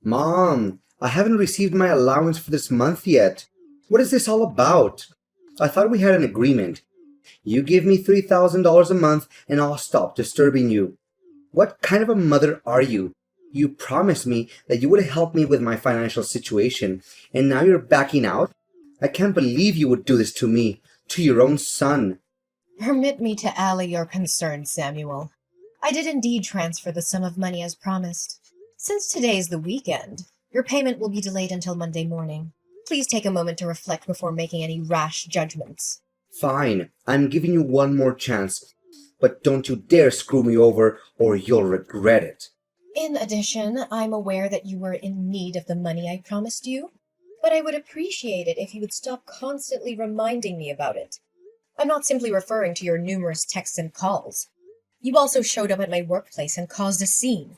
Mom, I haven't received my allowance for this month yet. What is this all about? I thought we had an agreement. You give me $3,000 a month and I'll stop disturbing you. What kind of a mother are you? You promised me that you would help me with my financial situation, and now you're backing out? I can't believe you would do this to me, to your own son. Permit me to allay your concerns, Samuel. I did indeed transfer the sum of money as promised. Since today is the weekend, your payment will be delayed until Monday morning. Please take a moment to reflect before making any rash judgments. Fine, I'm giving you one more chance, but don't you dare screw me over or you'll regret it. In addition, I'm aware that you were in need of the money I promised you, but I would appreciate it if you would stop constantly reminding me about it. I'm not simply referring to your numerous texts and calls. You also showed up at my workplace and caused a scene.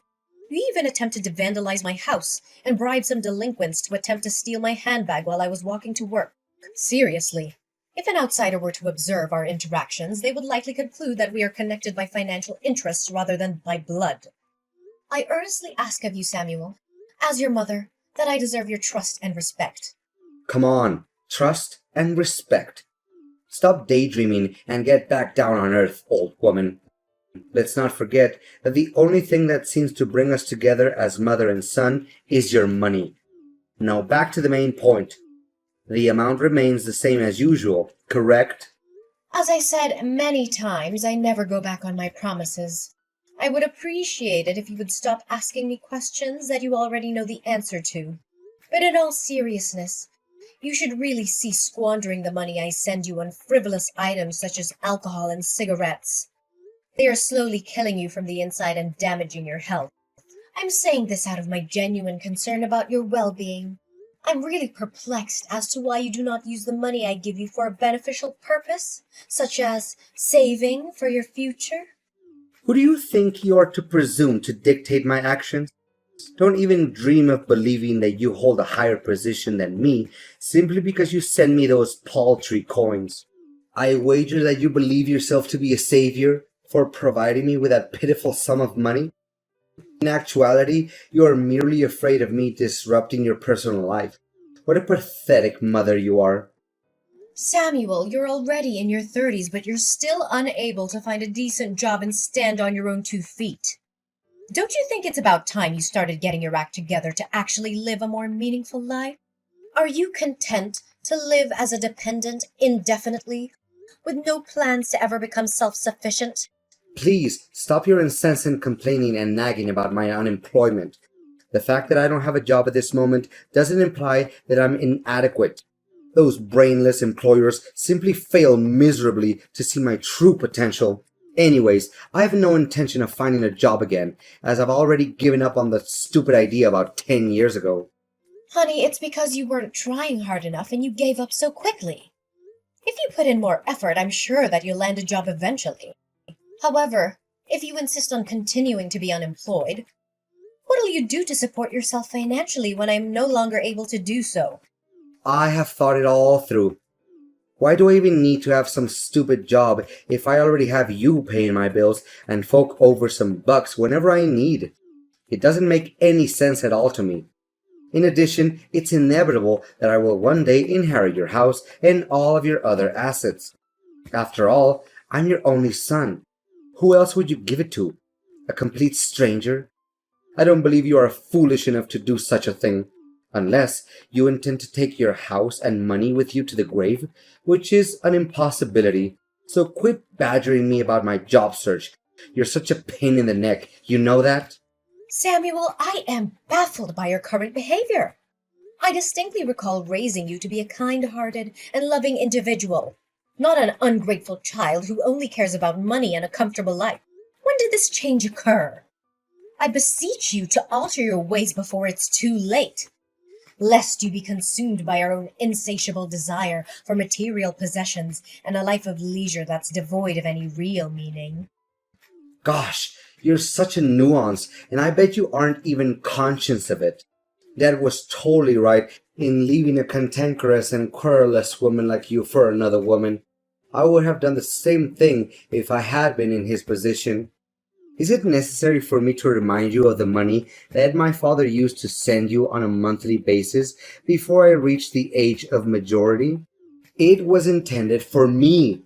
You even attempted to vandalize my house and bribe some delinquents to attempt to steal my handbag while I was walking to work. Seriously, if an outsider were to observe our interactions, they would likely conclude that we are connected by financial interests rather than by blood. I earnestly ask of you, Samuel, as your mother, that I deserve your trust and respect. Come on, trust and respect. Stop daydreaming and get back down on earth, old woman. Let's not forget that the only thing that seems to bring us together as mother and son is your money. Now back to the main point. The amount remains the same as usual, correct? As I said many times, I never go back on my promises. I would appreciate it if you would stop asking me questions that you already know the answer to. But in all seriousness, you should really cease squandering the money I send you on frivolous items such as alcohol and cigarettes. They are slowly killing you from the inside and damaging your health. I'm saying this out of my genuine concern about your well-being. I'm really perplexed as to why you do not use the money I give you for a beneficial purpose, such as saving for your future. Who do you think you are to presume to dictate my actions? Don't even dream of believing that you hold a higher position than me simply because you send me those paltry coins. I wager that you believe yourself to be a savior for providing me with that pitiful sum of money. In actuality, you are merely afraid of me disrupting your personal life. What a pathetic mother you are. Samuel, you're already in your 30s, but you're still unable to find a decent job and stand on your own 2 feet. Don't you think it's about time you started getting your act together to actually live a more meaningful life? Are you content to live as a dependent indefinitely, with no plans to ever become self-sufficient? Please, stop your incessant complaining and nagging about my unemployment. The fact that I don't have a job at this moment doesn't imply that I'm inadequate. Those brainless employers simply fail miserably to see my true potential. Anyways, I have no intention of finding a job again, as I've already given up on the stupid idea about 10 years ago. Honey, it's because you weren't trying hard enough and you gave up so quickly. If you put in more effort, I'm sure that you'll land a job eventually. However, if you insist on continuing to be unemployed, what'll you do to support yourself financially when I'm no longer able to do so? I have thought it all through. Why do I even need to have some stupid job if I already have you paying my bills and fork over some bucks whenever I need? It doesn't make any sense at all to me. In addition, it's inevitable that I will one day inherit your house and all of your other assets. After all, I'm your only son. Who else would you give it to? A complete stranger? I don't believe you are foolish enough to do such a thing. Unless you intend to take your house and money with you to the grave, which is an impossibility. So quit badgering me about my job search. You're such a pain in the neck, you know that? Samuel, I am baffled by your current behavior. I distinctly recall raising you to be a kind-hearted and loving individual, not an ungrateful child who only cares about money and a comfortable life. When did this change occur? I beseech you to alter your ways before it's too late, lest you be consumed by your own insatiable desire for material possessions and a life of leisure that's devoid of any real meaning. Gosh, you're such a nuance, and I bet you aren't even conscious of it. Dad was totally right in leaving a cantankerous and querulous woman like you for another woman. I would have done the same thing if I had been in his position. Is it necessary for me to remind you of the money that my father used to send you on a monthly basis before I reached the age of majority? It was intended for me.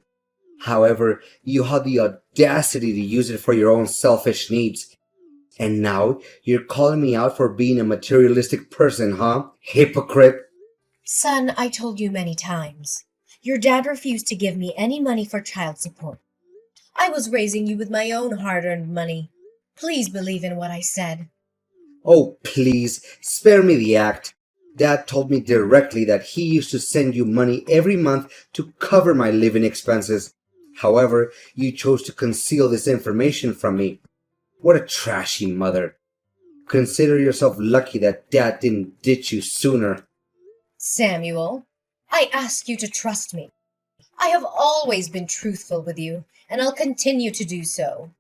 However, you had the audacity to use it for your own selfish needs. And now you're calling me out for being a materialistic person, huh? Hypocrite. Son, I told you many times. Your dad refused to give me any money for child support. I was raising you with my own hard-earned money. Please believe in what I said. Oh, please, spare me the act. Dad told me directly that he used to send you money every month to cover my living expenses. However, you chose to conceal this information from me. What a trashy mother. Consider yourself lucky that Dad didn't ditch you sooner. Samuel, I ask you to trust me. I have always been truthful with you, and I'll continue to do so.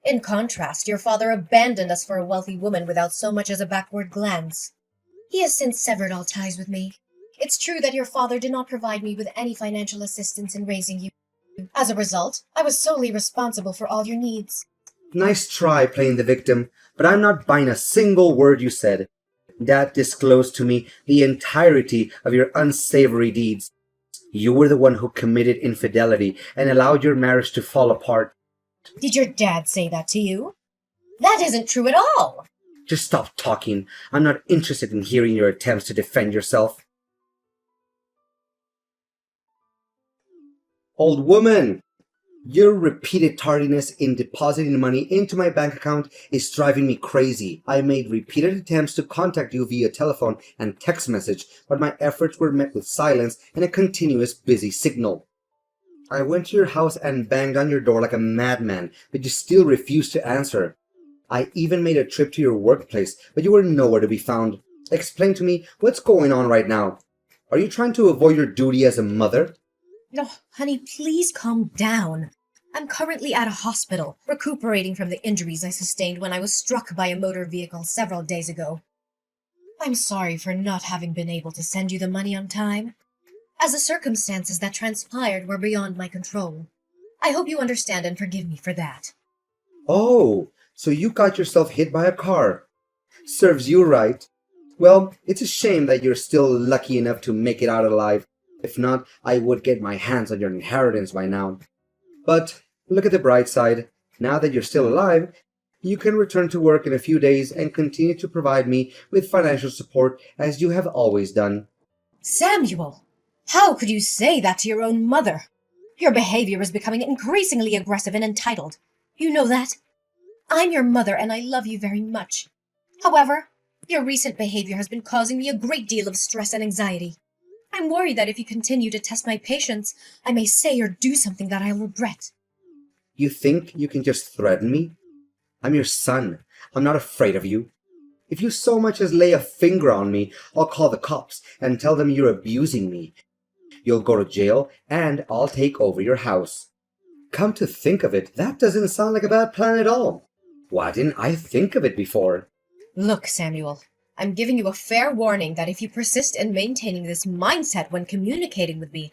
In contrast, your father abandoned us for a wealthy woman without so much as a backward glance. He has since severed all ties with me. It's true that your father did not provide me with any financial assistance in raising you. As a result, I was solely responsible for all your needs. Nice try playing the victim, but I'm not buying a single word you said. Dad disclosed to me the entirety of your unsavory deeds. You were the one who committed infidelity and allowed your marriage to fall apart. Did your dad say that to you? That isn't true at all. Just stop talking. I'm not interested in hearing your attempts to defend yourself. Old woman! Your repeated tardiness in depositing money into my bank account is driving me crazy. I made repeated attempts to contact you via telephone and text message, but my efforts were met with silence and a continuous busy signal. I went to your house and banged on your door like a madman, but you still refused to answer. I even made a trip to your workplace, but you were nowhere to be found. Explain to me what's going on right now. Are you trying to avoid your duty as a mother? No, honey, please calm down. I'm currently at a hospital, recuperating from the injuries I sustained when I was struck by a motor vehicle several days ago. I'm sorry for not having been able to send you the money on time, as the circumstances that transpired were beyond my control. I hope you understand and forgive me for that. Oh, so you got yourself hit by a car. Serves you right. Well, it's a shame that you're still lucky enough to make it out alive. If not, I would get my hands on your inheritance by now. But look at the bright side. Now that you're still alive, you can return to work in a few days and continue to provide me with financial support as you have always done. Samuel, how could you say that to your own mother? Your behavior is becoming increasingly aggressive and entitled. You know that? I'm your mother and I love you very much. However, your recent behavior has been causing me a great deal of stress and anxiety. I'm worried that if you continue to test my patience, I may say or do something that I'll regret. You think you can just threaten me? I'm your son. I'm not afraid of you. If you so much as lay a finger on me, I'll call the cops and tell them you're abusing me. You'll go to jail and I'll take over your house. Come to think of it, that doesn't sound like a bad plan at all. Why didn't I think of it before? Look, Samuel, I'm giving you a fair warning that if you persist in maintaining this mindset when communicating with me,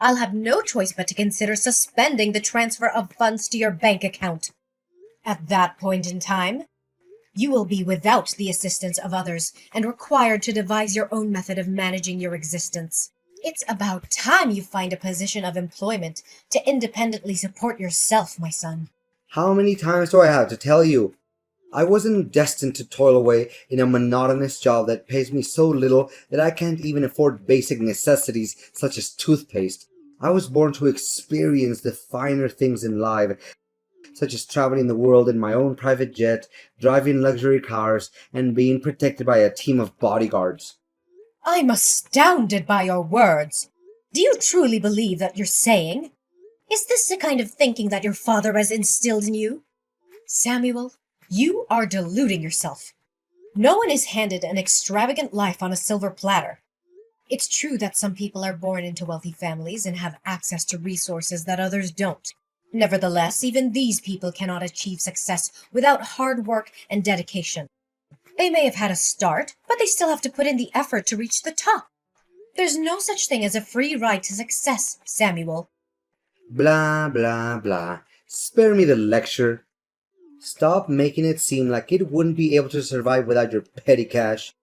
I'll have no choice but to consider suspending the transfer of funds to your bank account. At that point in time, you will be without the assistance of others and required to devise your own method of managing your existence. It's about time you find a position of employment to independently support yourself, my son. How many times do I have to tell you? I wasn't destined to toil away in a monotonous job that pays me so little that I can't even afford basic necessities such as toothpaste. I was born to experience the finer things in life, such as traveling the world in my own private jet, driving luxury cars, and being protected by a team of bodyguards. I'm astounded by your words. Do you truly believe that you're saying? Is this the kind of thinking that your father has instilled in you? Samuel, you are deluding yourself. No one is handed an extravagant life on a silver platter. It's true that some people are born into wealthy families and have access to resources that others don't. Nevertheless, even these people cannot achieve success without hard work and dedication. They may have had a start, but they still have to put in the effort to reach the top. There's no such thing as a free ride to success, Samuel. Blah, blah, blah. Spare me the lecture. Stop making it seem like it wouldn't be able to survive without your petty cash.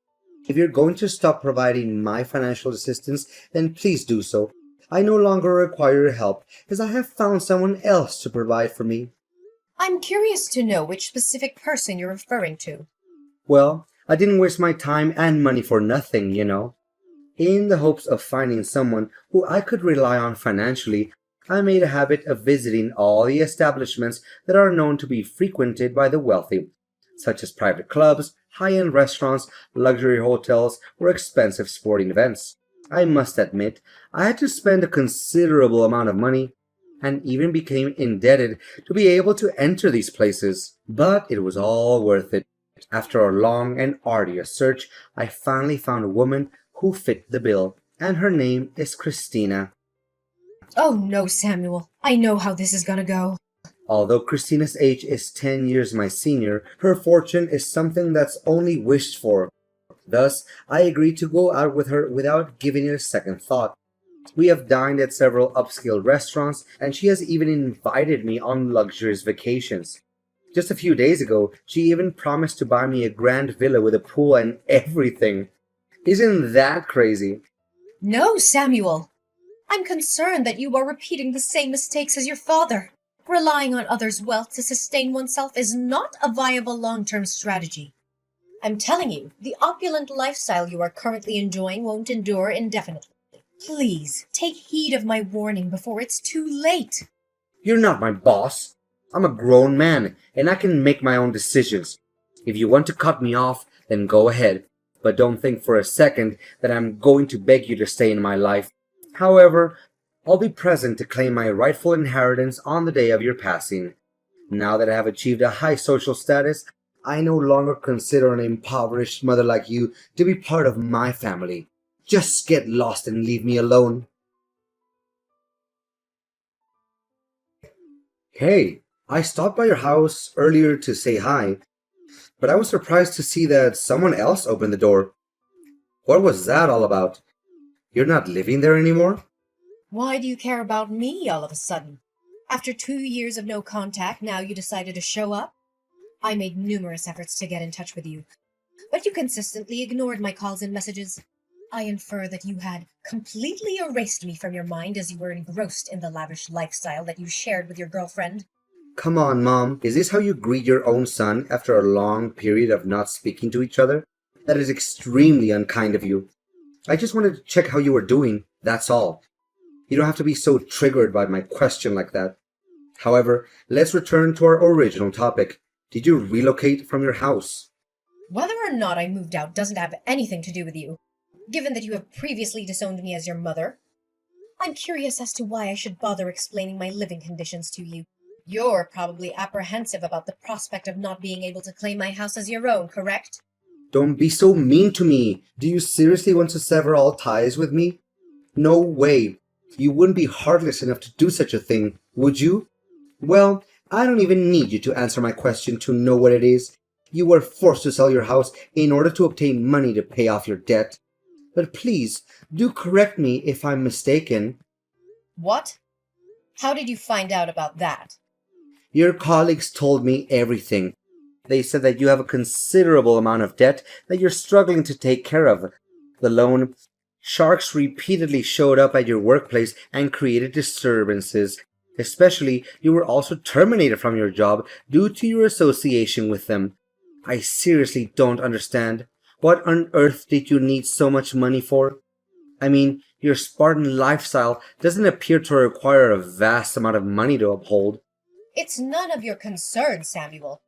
If you're going to stop providing my financial assistance, then please do so. I no longer require your help, as I have found someone else to provide for me. I'm curious to know which specific person you're referring to. Well, I didn't waste my time and money for nothing, you know. In the hopes of finding someone who I could rely on financially, I made a habit of visiting all the establishments that are known to be frequented by the wealthy, such as private clubs, high-end restaurants, luxury hotels, or expensive sporting events. I must admit, I had to spend a considerable amount of money and even became indebted to be able to enter these places. But it was all worth it. After a long and arduous search, I finally found a woman who fit the bill, and her name is Christina. Oh no, Samuel. I know how this is gonna go. Although Christina's age is 10 years my senior, her fortune is something that's only wished for. Thus, I agreed to go out with her without giving it a second thought. We have dined at several upscale restaurants, and she has even invited me on luxurious vacations. Just a few days ago, she even promised to buy me a grand villa with a pool and everything. Isn't that crazy? No, Samuel. I'm concerned that you are repeating the same mistakes as your father. Relying on others' wealth to sustain oneself is not a viable long-term strategy. I'm telling you, the opulent lifestyle you are currently enjoying won't endure indefinitely. Please, take heed of my warning before it's too late. You're not my boss. I'm a grown man, and I can make my own decisions. If you want to cut me off, then go ahead. But don't think for a second that I'm going to beg you to stay in my life. However, I'll be present to claim my rightful inheritance on the day of your passing. Now that I have achieved a high social status, I no longer consider an impoverished mother like you to be part of my family. Just get lost and leave me alone. Hey, I stopped by your house earlier to say hi, but I was surprised to see that someone else opened the door. What was that all about? You're not living there anymore? Why do you care about me all of a sudden? After 2 years of no contact, now you decided to show up? I made numerous efforts to get in touch with you, but you consistently ignored my calls and messages. I infer that you had completely erased me from your mind as you were engrossed in the lavish lifestyle that you shared with your girlfriend. Come on, Mom. Is this how you greet your own son after a long period of not speaking to each other? That is extremely unkind of you. I just wanted to check how you were doing, that's all. You don't have to be so triggered by my question like that. However, let's return to our original topic. Did you relocate from your house? Whether or not I moved out doesn't have anything to do with you, given that you have previously disowned me as your mother. I'm curious as to why I should bother explaining my living conditions to you. You're probably apprehensive about the prospect of not being able to claim my house as your own, correct? Don't be so mean to me. Do you seriously want to sever all ties with me? No way. You wouldn't be heartless enough to do such a thing, would you? Well, I don't even need you to answer my question to know what it is. You were forced to sell your house in order to obtain money to pay off your debt. But please, do correct me if I'm mistaken. What? How did you find out about that? Your colleagues told me everything. They said that you have a considerable amount of debt that you're struggling to take care of. The loan sharks repeatedly showed up at your workplace and created disturbances. Especially, you were also terminated from your job due to your association with them. I seriously don't understand. What on earth did you need so much money for? I mean, your Spartan lifestyle doesn't appear to require a vast amount of money to uphold. It's none of your concern, Samuel.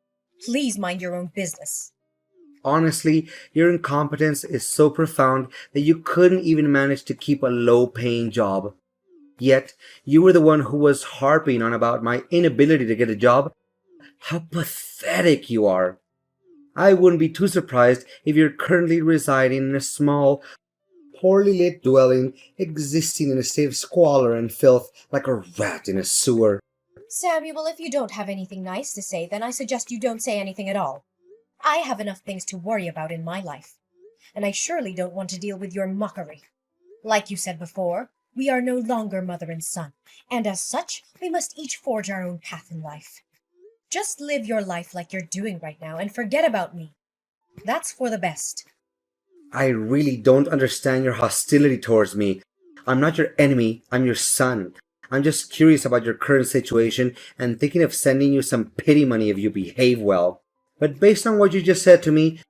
Please mind your own business. Honestly, your incompetence is so profound that you couldn't even manage to keep a low-paying job. Yet, you were the one who was harping on about my inability to get a job. How pathetic you are. I wouldn't be too surprised if you're currently residing in a small, poorly lit dwelling, existing in a state of squalor and filth like a rat in a sewer. Samuel, if you don't have anything nice to say, then I suggest you don't say anything at all. I have enough things to worry about in my life, and I surely don't want to deal with your mockery. Like you said before, we are no longer mother and son, and as such, we must each forge our own path in life. Just live your life like you're doing right now and forget about me. That's for the best. I really don't understand your hostility towards me. I'm not your enemy, I'm your son. I'm just curious about your current situation and thinking of sending you some pity money if you behave well. But based on what you just said to me,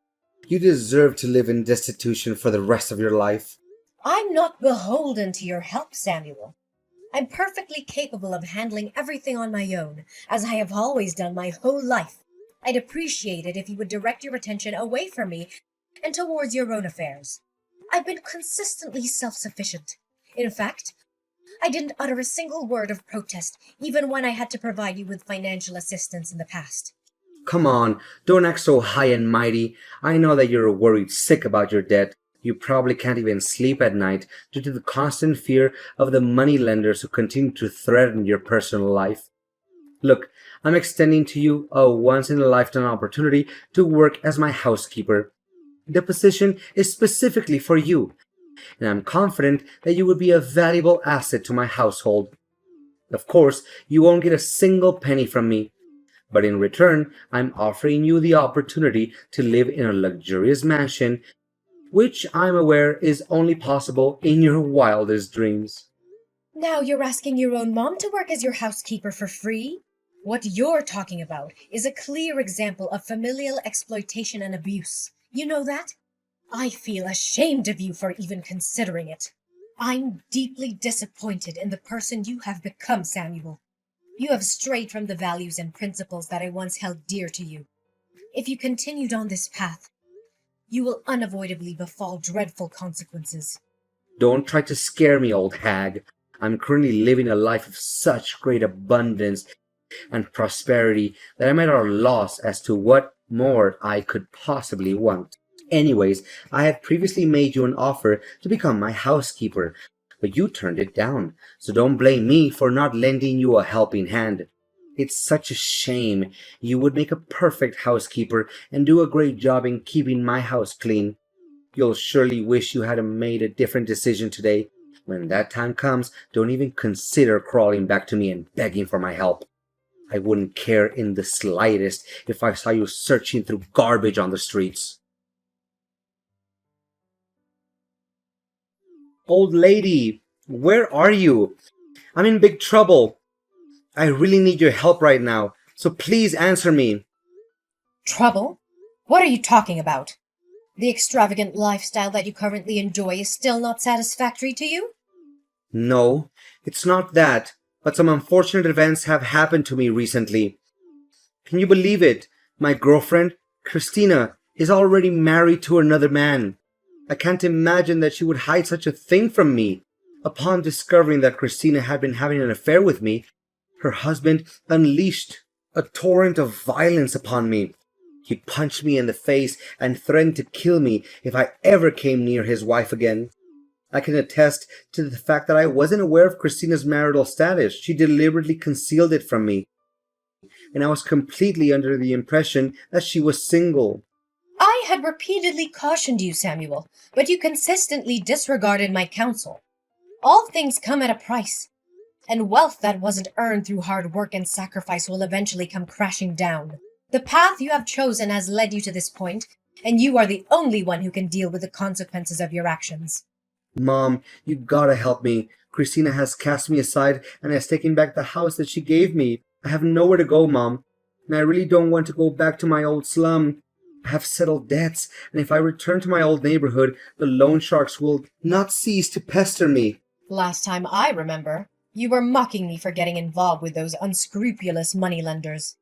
you deserve to live in destitution for the rest of your life. I'm not beholden to your help, Samuel. I'm perfectly capable of handling everything on my own, as I have always done my whole life. I'd appreciate it if you would direct your attention away from me and towards your own affairs. I've been consistently self-sufficient. In fact, I didn't utter a single word of protest, even when I had to provide you with financial assistance in the past. Come on, don't act so high and mighty. I know that you're worried sick about your debt. You probably can't even sleep at night due to the constant fear of the money lenders who continue to threaten your personal life. Look, I'm extending to you a once-in-a-lifetime opportunity to work as my housekeeper. The position is specifically for you, and I'm confident that you would be a valuable asset to my household. Of course, you won't get a single penny from me, but in return, I'm offering you the opportunity to live in a luxurious mansion, which I'm aware is only possible in your wildest dreams. Now you're asking your own mom to work as your housekeeper for free? What you're talking about is a clear example of familial exploitation and abuse. You know that? I feel ashamed of you for even considering it. I'm deeply disappointed in the person you have become, Samuel. You have strayed from the values and principles that I once held dear to you. If you continued on this path, you will unavoidably befall dreadful consequences. Don't try to scare me, old hag. I'm currently living a life of such great abundance and prosperity that I'm at a loss as to what more I could possibly want. Anyways, I had previously made you an offer to become my housekeeper, but you turned it down, so don't blame me for not lending you a helping hand. It's such a shame. You would make a perfect housekeeper and do a great job in keeping my house clean. You'll surely wish you had made a different decision today. When that time comes, don't even consider crawling back to me and begging for my help. I wouldn't care in the slightest if I saw you searching through garbage on the streets. Old lady, where are you? I'm in big trouble. I really need your help right now, so please answer me. Trouble? What are you talking about? The extravagant lifestyle that you currently enjoy is still not satisfactory to you? No, it's not that, but some unfortunate events have happened to me recently. Can you believe it? My girlfriend, Christina, is already married to another man. I can't imagine that she would hide such a thing from me. Upon discovering that Christina had been having an affair with me, her husband unleashed a torrent of violence upon me. He punched me in the face and threatened to kill me if I ever came near his wife again. I can attest to the fact that I wasn't aware of Christina's marital status. She deliberately concealed it from me, and I was completely under the impression that she was single. I had repeatedly cautioned you, Samuel, but you consistently disregarded my counsel. All things come at a price, and wealth that wasn't earned through hard work and sacrifice will eventually come crashing down. The path you have chosen has led you to this point, and you are the only one who can deal with the consequences of your actions. Mom, you gotta help me. Christina has cast me aside and has taken back the house that she gave me. I have nowhere to go, Mom, and I really don't want to go back to my old slum. I have settled debts, and if I return to my old neighborhood, the loan sharks will not cease to pester me. Last time I remember, you were mocking me for getting involved with those unscrupulous moneylenders.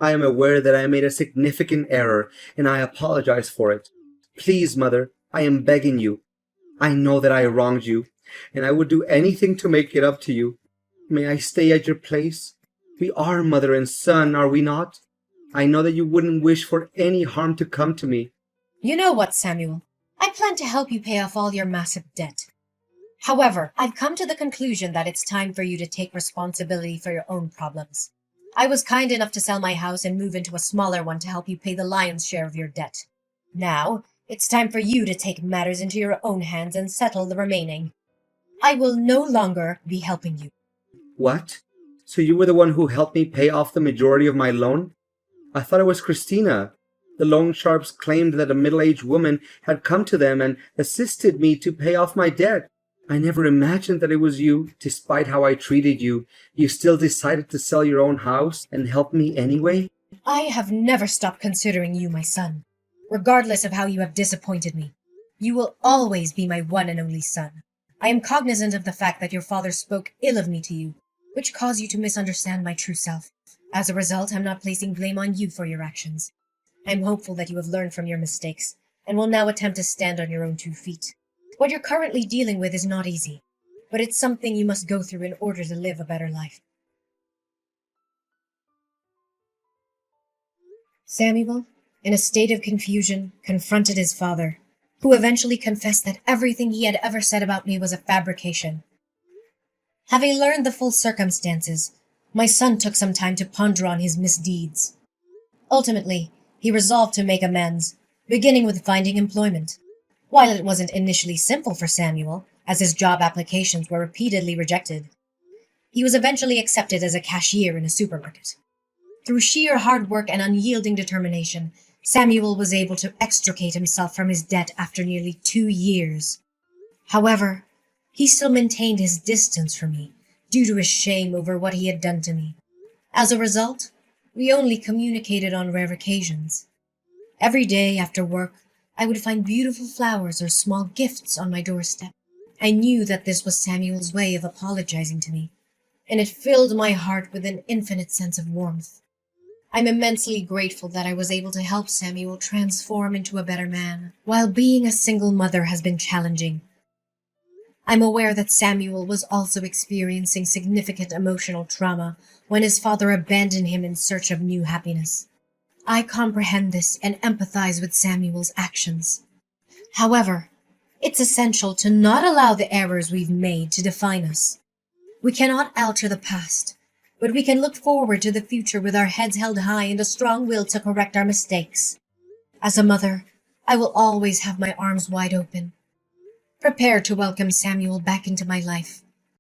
I am aware that I made a significant error, and I apologize for it. Please, Mother, I am begging you. I know that I wronged you, and I would do anything to make it up to you. May I stay at your place? We are mother and son, are we not? I know that you wouldn't wish for any harm to come to me. You know what, Samuel? I plan to help you pay off all your massive debt. However, I've come to the conclusion that it's time for you to take responsibility for your own problems. I was kind enough to sell my house and move into a smaller one to help you pay the lion's share of your debt. Now, it's time for you to take matters into your own hands and settle the remaining. I will no longer be helping you. What? So you were the one who helped me pay off the majority of my loan? I thought it was Christina. The loan sharps claimed that a middle-aged woman had come to them and assisted me to pay off my debt. I never imagined that it was you. Despite how I treated you, you still decided to sell your own house and help me anyway? I have never stopped considering you my son. Regardless of how you have disappointed me, you will always be my one and only son. I am cognizant of the fact that your father spoke ill of me to you, which caused you to misunderstand my true self. As a result, I'm not placing blame on you for your actions. I'm hopeful that you have learned from your mistakes and will now attempt to stand on your own 2 feet. What you're currently dealing with is not easy, but it's something you must go through in order to live a better life. Samuel, in a state of confusion, confronted his father, who eventually confessed that everything he had ever said about me was a fabrication. Having learned the full circumstances, my son took some time to ponder on his misdeeds. Ultimately, he resolved to make amends, beginning with finding employment. While it wasn't initially simple for Samuel, as his job applications were repeatedly rejected, he was eventually accepted as a cashier in a supermarket. Through sheer hard work and unyielding determination, Samuel was able to extricate himself from his debt after nearly 2 years. However, he still maintained his distance from me, due to his shame over what he had done to me. As a result, we only communicated on rare occasions. Every day after work, I would find beautiful flowers or small gifts on my doorstep. I knew that this was Samuel's way of apologizing to me, and it filled my heart with an infinite sense of warmth. I'm immensely grateful that I was able to help Samuel transform into a better man. While being a single mother has been challenging, I'm aware that Samuel was also experiencing significant emotional trauma when his father abandoned him in search of new happiness. I comprehend this and empathize with Samuel's actions. However, it's essential to not allow the errors we've made to define us. We cannot alter the past, but we can look forward to the future with our heads held high and a strong will to correct our mistakes. As a mother, I will always have my arms wide open, prepared to welcome Samuel back into my life.